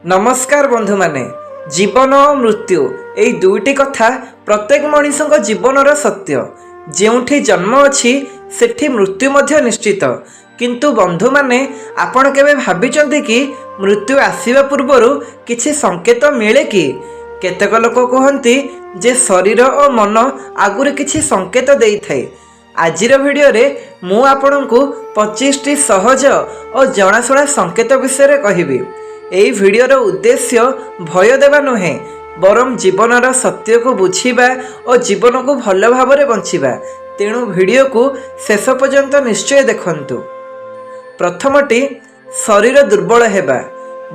नमस्कार बंधु माने जीवन और मृत्यु यही दुईटी कथा प्रत्येक मनुष्य जीवनर सत्य। जेउठी जन्म अच्छी सेठी मृत्यु मध्य निश्चित। किंतु बंधु माने आपण केबे भाबिचंती कि मृत्यु आसीबा पूर्वरु किछि संकेत मिले कि? केतेक लोक कहती जे शरीर और मन आगुरी किछि संकेत देई थाए। आजिर भिडियो रे मु आपणको 25टी सहज और जनाशुना संकेत विषय कहबी। एही भिडियोर उद्देश्य भय देवा नुहे बरम जीवनर सत्य को बुझीबा और जीवन को भल भाव बंचिबा। तेणु भिडियो को शेष पर्यंत निश्चय देखंतु। प्रथमटी शरीर दुर्बल हेबा।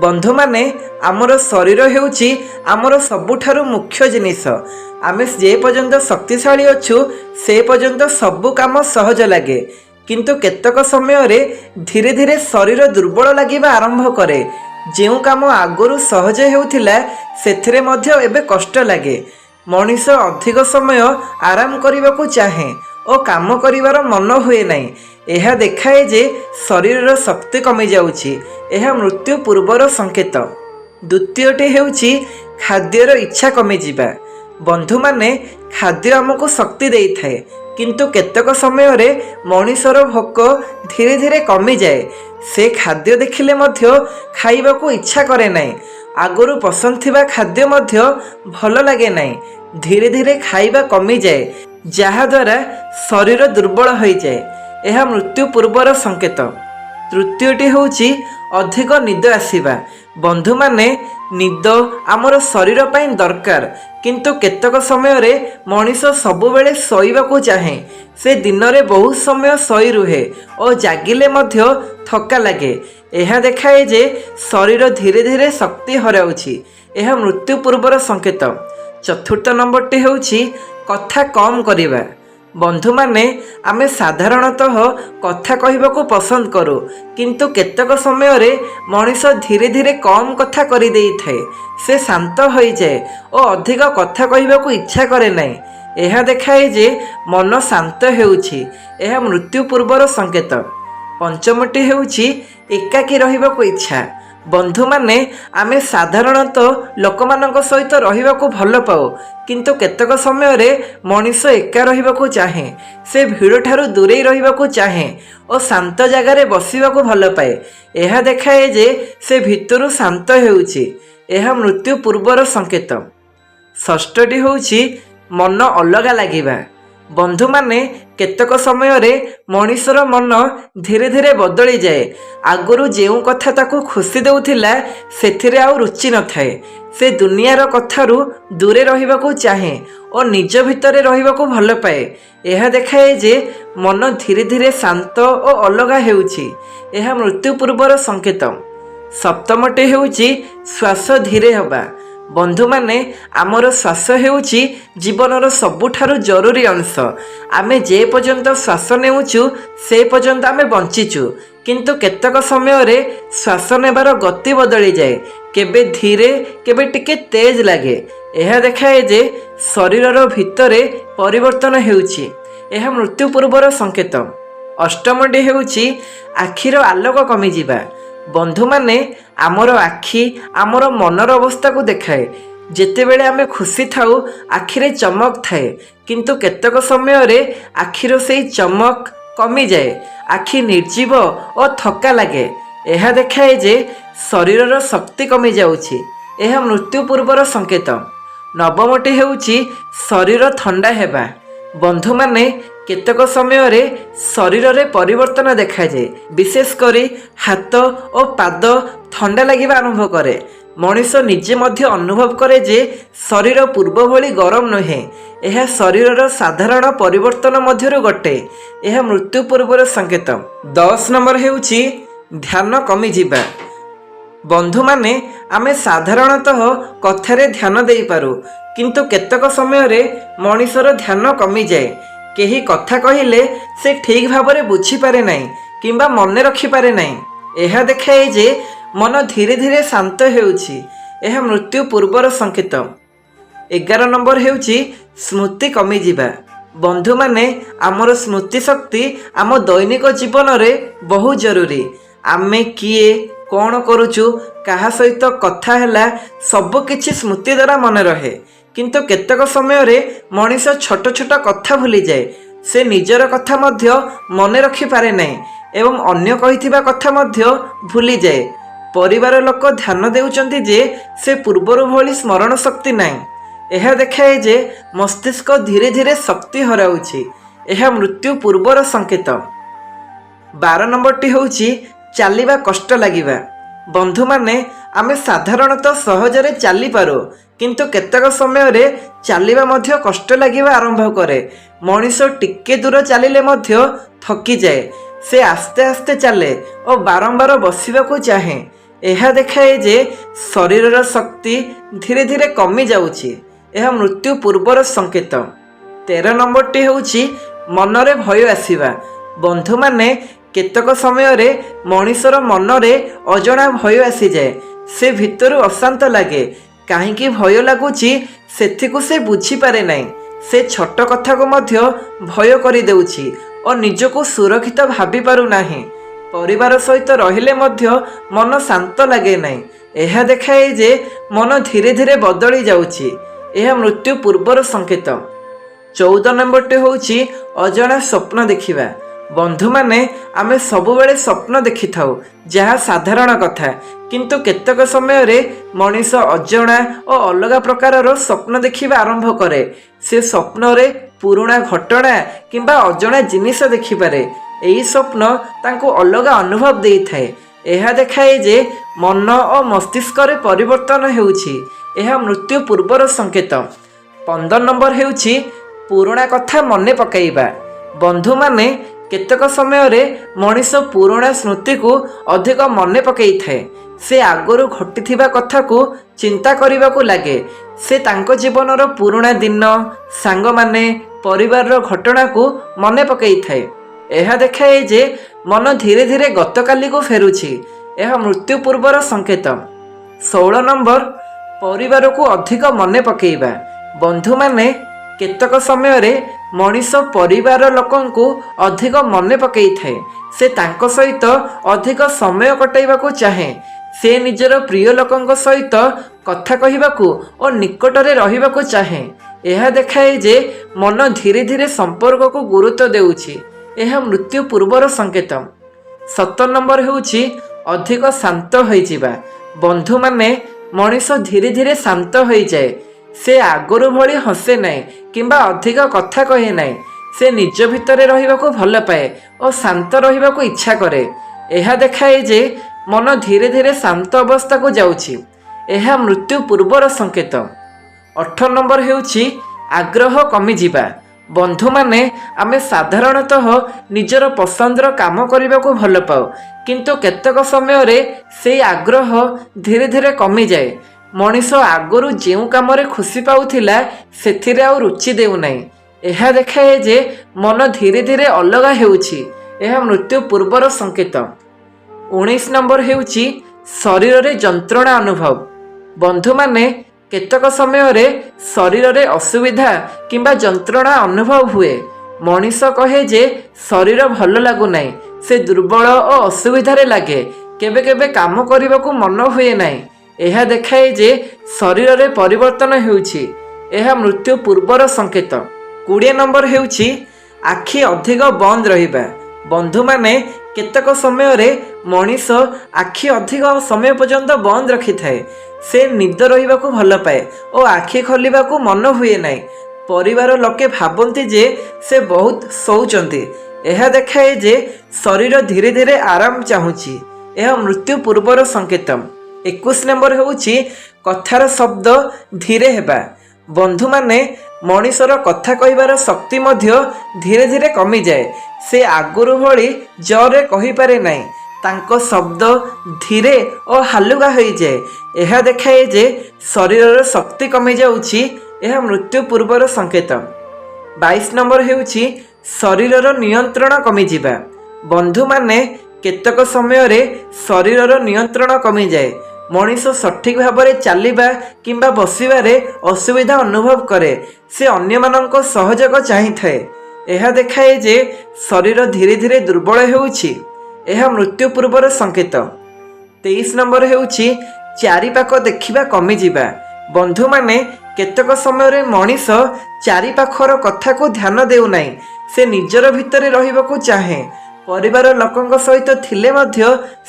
बंधु माने आमर शरीर हेउची आमर सबुठारु मुख्य जिनिस। आमे जे पर्यंत शक्तिशाली अछु से पर्यंत सबु काम सहज लगे, किंतु केतक समय रे धीरे धीरे शरीर दुर्बल लागिबा आरंभ करे। जेउ काम आगुरु सहज हेउथिला सेथिरे मध्य एबे कष्ट लागे। मनीष अधिक समय आराम करने चाहे और काम करिवार मन हुए नहीं। यह देखाए जे शरीर शक्ति कमी जाउची। यह मृत्यु पूर्वर संकेत। द्वितीयटी हेउची खाद्यर इच्छा कमी जिबा। बंधु माने खाद्य आमको शक्ति देई थाए, किंतु केतक समय रे मनीषर भोक धीरे धीरे कमी जाए। से खाद्य देखिले मध्य खाइबा को इच्छा करे नहीं। आगुरु पसंद थिबा खाद्य मध्य भल लगे नहीं। धीरे धीरे खाइबा कमी जाए, जहा द्वारा शरीर दुर्बल हो जाए। यह मृत्यु पूर्वर संकेत। तृतीयटी होची अधिक निद आसीबा। बंधु माने निद आमर शरीर पाई दरकार, किंतु केतक समय रे मनीष सबुबेले शोइबा को चाहे। से दिन में बहुत समय शोई रुहे और जागिले मध्य थका लगे। यह देखाए जे शरीर धीरे धीरे शक्ति हराउछि। यह मृत्यु पूर्वर संकेत। चतुर्थ नंबरटी होछि कथा कम करिबा। बंधु माने आमे साधारणतः कथा कहबाको पसंद करू, किंतु केतक समय रे मनीष धीरे धीरे कम कथा करि देई थाए। से शांत हो जाए और अधिक कथा कहबाको इच्छा करे नहीं। यह देखाए जे मन शांत हेउछि। यह मृत्यु पूर्वर संकेत। पंचमटी हेउछि एकाकी रहिबाको इच्छा। बंधु माने आमे साधारणतः लोकमानक सहित रहिबाको भल पाओ, किंतु केतक समय रे मनीष एका रहिबाको चाहे। से भीड़ ठारू दूरे रहिबाको चाहे और शांत जगार बसिबाको भल पाए। यह देखाए जे से भितरु शांत हेउछि। यह मृत्यु पूर्वर संकेत। षष्ठटी होछि मन अलगा लागिबा। बंधु माने केतक समय रे मनीषर मन धीरे धीरे बदली जाए। आगुरु जेउ कथा ताकू खुशी देउथिला सेथिरे आउ रुचि न थाए। से दुनियार कथारू दूरे रहिबाकू चाहे और निज भितरे रहिबाकू भल पाए। यह देखाए जे मन धीरे धीरे शांत और अलगा हेउछि। यह मृत्यु पूर्वर संकेत। सप्तमटी हेउछि श्वास धीरे हबा। बंधु माने आमर श्वास हेउछि जीवनर सबुठारु जरूरी अंश। आमे जे पर्यंत श्वास नेउछु से पर्यंत आमे बंचिचु, किंतु केतक समय रे श्वास नेबार गति बदली जाए। केबे धीरे केबे टिके तेज लागे। यह देखाए जे शरीरर भितरे परिवर्तन हेउछि। यह मृत्यु पूर्वर संकेत। अष्टमटी हेउछि आखिर आलोक कमी जिबा। बंधु माने आमर आखि आमर मनर अवस्था को देखाए। जेतेबेले आमे खुशी थाउ आखिरे चमक थाए, किंतु केतक समय रे आखिर से चमक कमी जाए। आखि निर्जीव और थका लगे। यह देखाए जे शरीरर शक्ति कमी जाउछि। यह मृत्यु पूर्वर संकेत। नवमटी हेउछि शरीर ठंडा हेबा। बंधु माने केतक समय रे शरीर रे परिवर्तन देखा जाए। विशेषकर हाथ और पाद ठंडा लगिबा आरंभ करे। मनीष निजे मध्य अनुभव करे जे शरीर पूर्व भली गरम नुहे। यह शरीरर साधारण परिवर्तन मध्यरु गोटे। यह मृत्यु पूर्वर संकेत। 10 नंबर हेउछि ध्यान कमी जिबा। बंधु माने आमे साधारणतः कथारे ध्यान देई पारू, किंतु केतक समय रे मनीषर ध्यान कमी जाए। केही कथा कहिले से ठीक भावरे बुझी पारे नहीं किंबा मन रखी पारे नहीं। यह देखाए जे मन धीरे धीरे शांत हेउछि। यह मृत्यु पूर्वर संकेत। 11 नंबर हेउछि स्मृति कमी जिबा। बंधु माने आमर स्मृति शक्ति आम दैनिक जीवन रे बहुत जरूरी। आमे किए କ'ଣ କରୁଛୁ, କାହା ସହିତ କଥା ହେଲା, ସବୁକିଛି ସ୍ମୃତି ଦ୍ୱାରା ମନେ ରହେ। କିନ୍ତୁ କେତେକ ସମୟରେ ମଣିଷ ଛୋଟ ଛୋଟ କଥା ଭୁଲିଯାଏ। ସେ ନିଜର କଥା ମଧ୍ୟ ମନେ ରଖିପାରେ ନାହିଁ ଏବଂ ଅନ୍ୟ କହିଥିବା କଥା ମଧ୍ୟ ଭୁଲିଯାଏ। ପରିବାର ଲୋକ ଧ୍ୟାନ ଦେଉଛନ୍ତି ଯେ ସେ ପୂର୍ବରୁ ଭଳି ସ୍ମରଣ ଶକ୍ତି ନାହିଁ। ଏହା ଦେଖାଏ ଯେ ମସ୍ତିଷ୍କ ଧୀରେ ଧୀରେ ଶକ୍ତି ହରାଉଛି। ଏହା ମୃତ୍ୟୁ ପୂର୍ବର ସଂକେତ। 12 ନମ୍ବରଟି ହେଉଛି ଚାଲିବା କଷ୍ଟ ଲାଗିବା। ବନ୍ଧୁମାନେ, ଆମେ ସାଧାରଣତଃ ସହଜରେ ଚାଲିପାରୁ, କିନ୍ତୁ କେତେକ ସମୟରେ ଚାଲିବା ମଧ୍ୟ କଷ୍ଟ ଲାଗିବା ଆରମ୍ଭ କରେ। ମଣିଷ ଟିକେ ଦୂର ଚାଲିଲେ ମଧ୍ୟ ଥକିଯାଏ। ସେ ଆସ୍ତେ ଆସ୍ତେ ଚାଲେ ଓ ବାରମ୍ବାର ବସିବାକୁ ଚାହେଁ। ଏହା ଦେଖାଏ ଯେ ଶରୀରର ଶକ୍ତି ଧୀରେ ଧୀରେ କମି ଯାଉଛି। ଏହା ମୃତ୍ୟୁ ପୂର୍ବର ସଂକେତ। 13 ନମ୍ବରଟି ହେଉଛି ମନରେ ଭୟ ଆସିବା। ବନ୍ଧୁମାନେ, କେତେକ ସମୟରେ ମଣିଷର ମନରେ ଅଜଣା ଭୟ ଆସିଯାଏ। ସେ ଭିତରୁ ଅଶାନ୍ତ ଲାଗେ। କାହିଁକି ଭୟ ଲାଗୁଛି ସେଥିକୁ ସେ ବୁଝିପାରେ ନାହିଁ। ସେ ଛୋଟ କଥାକୁ ମଧ୍ୟ ଭୟ କରିଦେଉଛି ଓ ନିଜକୁ ସୁରକ୍ଷିତ ଭାବି ପାରୁନାହିଁ। ପରିବାର ସହିତ ରହିଲେ ମଧ୍ୟ ମନ ଶାନ୍ତ ଲାଗେ ନାହିଁ। ଏହା ଦେଖାଏ ଯେ ମନ ଧୀରେ ଧୀରେ ବଦଳି ଯାଉଛି। ଏହା ମୃତ୍ୟୁ ପୂର୍ବର ସଂକେତ। 14 ନମ୍ବରଟି ହେଉଛି ଅଜଣା ସ୍ୱପ୍ନ ଦେଖିବା। ବନ୍ଧୁମାନେ, ଆମେ ସବୁବେଳେ ସ୍ୱପ୍ନ ଦେଖିଥାଉ, ଯାହା ସାଧାରଣ କଥା। କିନ୍ତୁ କେତେକ ସମୟରେ ମଣିଷ ଅଜଣା ଓ ଅଲଗା ପ୍ରକାରର ସ୍ୱପ୍ନ ଦେଖିବା ଆରମ୍ଭ କରେ। ସେ ସ୍ୱପ୍ନରେ ପୁରୁଣା ଘଟଣା କିମ୍ବା ଅଜଣା ଜିନିଷ ଦେଖିପାରେ। ଏହି ସ୍ୱପ୍ନ ତାଙ୍କୁ ଅଲଗା ଅନୁଭବ ଦେଇଥାଏ। ଏହା ଦେଖାଏ ଯେ ମନ ଓ ମସ୍ତିଷ୍କରେ ପରିବର୍ତ୍ତନ ହେଉଛି। ଏହା ମୃତ୍ୟୁ ପୂର୍ବର ସଂକେତ। 15 ନମ୍ବର ହେଉଛି ପୁରୁଣା କଥା ମନେ ପକାଇବା। ବନ୍ଧୁମାନେ, କେତେକ ସମୟରେ ମଣିଷ ପୁରୁଣା ସ୍ମୃତିକୁ ଅଧିକ ମନେ ପକାଇଥାଏ। ସେ ଆଗରୁ ଘଟିଥିବା କଥାକୁ ଚିନ୍ତା କରିବାକୁ ଲାଗେ। ସେ ତାଙ୍କ ଜୀବନର ପୁରୁଣା ଦିନ, ସାଙ୍ଗମାନେ, ପରିବାରର ଘଟଣାକୁ ମନେ ପକାଇଥାଏ। ଏହା ଦେଖାଏ ଯେ ମନ ଧୀରେ ଧୀରେ ଗତକାଲିକୁ ଫେରୁଛି। ଏହା ମୃତ୍ୟୁ ପୂର୍ବର ସଂକେତ। 16 ନମ୍ବର ପରିବାରକୁ ଅଧିକ ମନେ ପକାଇବା। ବନ୍ଧୁମାନେ, କେତେକ ସମୟରେ ମଣିଷ ପରିବାର ଲୋକଙ୍କୁ ଅଧିକ ମନେ ପକାଇଥାଏ। ସେ ତାଙ୍କ ସହିତ ଅଧିକ ସମୟ କଟାଇବାକୁ ଚାହେଁ। ସେ ନିଜର ପ୍ରିୟ ଲୋକଙ୍କ ସହିତ କଥା କହିବାକୁ ଓ ନିକଟରେ ରହିବାକୁ ଚାହେଁ। ଏହା ଦେଖାଏ ଯେ ମନ ଧୀରେ ଧୀରେ ସମ୍ପର୍କକୁ ଗୁରୁତ୍ୱ ଦେଉଛି। ଏହା ମୃତ୍ୟୁ ପୂର୍ବର ସଂକେତ। 17 ନମ୍ବର ହେଉଛି ଅଧିକ ଶାନ୍ତ ହୋଇଯିବା। ବନ୍ଧୁମାନେ, ମଣିଷ ଧୀରେ ଧୀରେ ଶାନ୍ତ ହୋଇଯାଏ। ସେ ଆଗରୁ ଭଳି ହସେ ନାହିଁ କିମ୍ବା ଅଧିକ କଥା କହେ ନାହିଁ। ସେ ନିଜ ଭିତରେ ରହିବାକୁ ଭଲ ପାଏ ଓ ଶାନ୍ତ ରହିବାକୁ ଇଚ୍ଛା କରେ। ଏହା ଦେଖାଏ ଯେ ମନ ଧୀରେ ଧୀରେ ଶାନ୍ତ ଅବସ୍ଥାକୁ ଯାଉଛି। ଏହା ମୃତ୍ୟୁ ପୂର୍ବର ସଂକେତ। 18 ନମ୍ବର ହେଉଛି ଆଗ୍ରହ କମିଯିବା। ବନ୍ଧୁମାନେ, ଆମେ ସାଧାରଣତଃ ନିଜର ପସନ୍ଦର କାମ କରିବାକୁ ଭଲ ପାଉ, କିନ୍ତୁ କେତେକ ସମୟରେ ସେହି ଆଗ୍ରହ ଧୀରେ ଧୀରେ କମିଯାଏ। ମଣିଷ ଆଗରୁ ଯେଉଁ କାମରେ ଖୁସି ପାଉଥିଲା ସେଥିରେ ଆଉ ରୁଚି ଦେଉନାହିଁ। ଏହା ଦେଖାଏ ଯେ ମନ ଧୀରେ ଧୀରେ ଅଲଗା ହେଉଛି। ଏହା ମୃତ୍ୟୁ ପୂର୍ବର ସଂକେତ। 19 ନମ୍ବର ହେଉଛି ଶରୀରରେ ଯନ୍ତ୍ରଣା ଅନୁଭବ। ବନ୍ଧୁମାନେ, କେତେକ ସମୟରେ ଶରୀରରେ ଅସୁବିଧା କିମ୍ବା ଯନ୍ତ୍ରଣା ଅନୁଭବ ହୁଏ। ମଣିଷ କହେ ଯେ ଶରୀର ଭଲ ଲାଗୁନାହିଁ। ସେ ଦୁର୍ବଳ ଓ ଅସୁବିଧାରେ ଲାଗେ। କେବେ କେବେ କାମ କରିବାକୁ ମନ ହୁଏ ନାହିଁ। ଏହା ଦେଖାଏ ଯେ ଶରୀରରେ ପରିବର୍ତ୍ତନ ହେଉଛି। ଏହା ମୃତ୍ୟୁ ପୂର୍ବର ସଂକେତ। 20 ନମ୍ବର ହେଉଛି ଆଖି ଅଧିକ ବନ୍ଦ ରହିବା। ବନ୍ଧୁମାନେ, କେତେକ ସମୟରେ ମଣିଷ ଆଖି ଅଧିକ ସମୟ ପର୍ଯ୍ୟନ୍ତ ବନ୍ଦ ରଖିଥାଏ। ସେ ନିଦ ରହିବାକୁ ଭଲ ପାଏ ଓ ଆଖି ଖୋଲିବାକୁ ମନ ହୁଏ ନାହିଁ। ପରିବାର ଲୋକେ ଭାବନ୍ତି ଯେ ସେ ବହୁତ ଶୋଉଛନ୍ତି। ଏହା ଦେଖାଏ ଯେ ଶରୀର ଧୀରେ ଧୀରେ ଆରାମ ଚାହୁଁଛି। ଏହା ମୃତ୍ୟୁ ପୂର୍ବର ସଂକେତ। 21 ନମ୍ବର ହେଉଛି କଥାର ଶବ୍ଦ ଧୀରେ ହେବା। ବନ୍ଧୁମାନେ, ମଣିଷର କଥା କହିବାର ଶକ୍ତି ମଧ୍ୟ ଧୀରେ ଧୀରେ କମିଯାଏ। ସେ ଆଗରୁ ଭଳି ଜୋରରେ କହିପାରେ ନାହିଁ। ତାଙ୍କ ଶବ୍ଦ ଧୀରେ ଓ ହାଲୁକା ହୋଇଯାଏ। ଏହା ଦେଖାଏ ଯେ ଶରୀରର ଶକ୍ତି କମିଯାଉଛି। ଏହା ମୃତ୍ୟୁ ପୂର୍ବର ସଂକେତ। 22 ନମ୍ବର ହେଉଛି ଶରୀରର ନିୟନ୍ତ୍ରଣ କମିଯିବା। ବନ୍ଧୁମାନେ, କେତେକ ସମୟରେ ଶରୀରର ନିୟନ୍ତ୍ରଣ କମିଯାଏ। ମଣିଷ ସଠିକ୍ ଭାବରେ ଚାଲିବା କିମ୍ବା ବସିବାରେ ଅସୁବିଧା ଅନୁଭବ କରେ। ସେ ଅନ୍ୟମାନଙ୍କ ସହଯୋଗ ଚାହିଁଥାଏ। ଏହା ଦେଖାଏ ଯେ ଶରୀର ଧୀରେ ଧୀରେ ଦୁର୍ବଳ ହେଉଛି। ଏହା ମୃତ୍ୟୁ ପୂର୍ବର ସଂକେତ। 23 नंबर ହେଉଛି ଚାରିପାଖ ଦେଖିବା କମିଯିବା। ବନ୍ଧୁମାନେ କେତେକ ସମୟରେ ମଣିଷ ଚାରିପାଖର କଥାକୁ ଧ୍ୟାନ ଦେଉନାହିଁ, ସେ ନିଜର ଭିତରେ ରହିବାକୁ ଚାହେଁ। ପରିବାର ଲୋକଙ୍କ ସହିତ ଥିଲେ ମଧ୍ୟ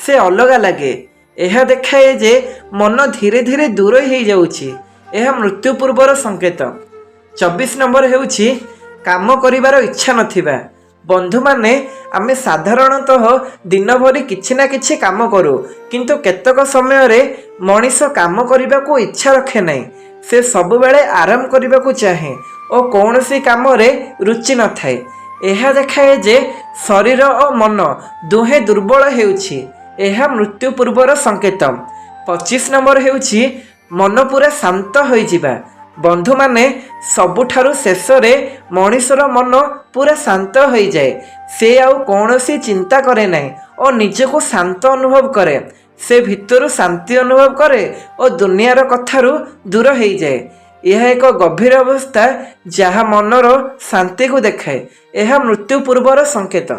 ସେ ଅଲଗା ଲାଗେ। ଏହା ଦେଖାଏ ଯେ ମନ ଧୀରେ ଧୀରେ ଦୂର ହୋଇଯାଉଛି। ଏହା ମୃତ୍ୟୁ ପୂର୍ବର ସଂକେତ। 24 ନମ୍ବର ହେଉଛି କାମ କରିବାର ଇଚ୍ଛା ନଥିବା। ବନ୍ଧୁମାନେ ଆମେ ସାଧାରଣତଃ ଦିନଭରି କିଛି ନା କିଛି କାମ କରୁ, କିନ୍ତୁ କେତେକ ସମୟରେ ମଣିଷ କାମ କରିବାକୁ ଇଚ୍ଛା ରଖେ ନାହିଁ। ସେ ସବୁବେଳେ ଆରାମ କରିବାକୁ ଚାହେଁ ଓ କୌଣସି କାମରେ ରୁଚି ନଥାଏ। ଏହା ଦେଖାଏ ଯେ ଶରୀର ଓ ମନ ଦୁହେଁ ଦୁର୍ବଳ ହେଉଛି। ଏହା ମୃତ୍ୟୁ ପୂର୍ବର ସଂକେତ। 25 ନମ୍ବର ହେଉଛି ମନ ପୁରା ଶାନ୍ତ ହୋଇଯିବା। ବନ୍ଧୁମାନେ ସବୁଠାରୁ ଶେଷରେ ମଣିଷର ମନ ପୁରା ଶାନ୍ତ ହୋଇଯାଏ। ସେ ଆଉ କୌଣସି ଚିନ୍ତା କରେ ନାହିଁ ଓ ନିଜକୁ ଶାନ୍ତ ଅନୁଭବ କରେ। ସେ ଭିତରୁ ଶାନ୍ତି ଅନୁଭବ କରେ ଓ ଦୁନିଆର କଥାରୁ ଦୂର ହୋଇଯାଏ। ଏହା ଏକ ଗଭୀର ଅବସ୍ଥା ଯାହା ମନର ଶାନ୍ତିକୁ ଦେଖାଏ। ଏହା ମୃତ୍ୟୁ ପୂର୍ବର ସଂକେତ।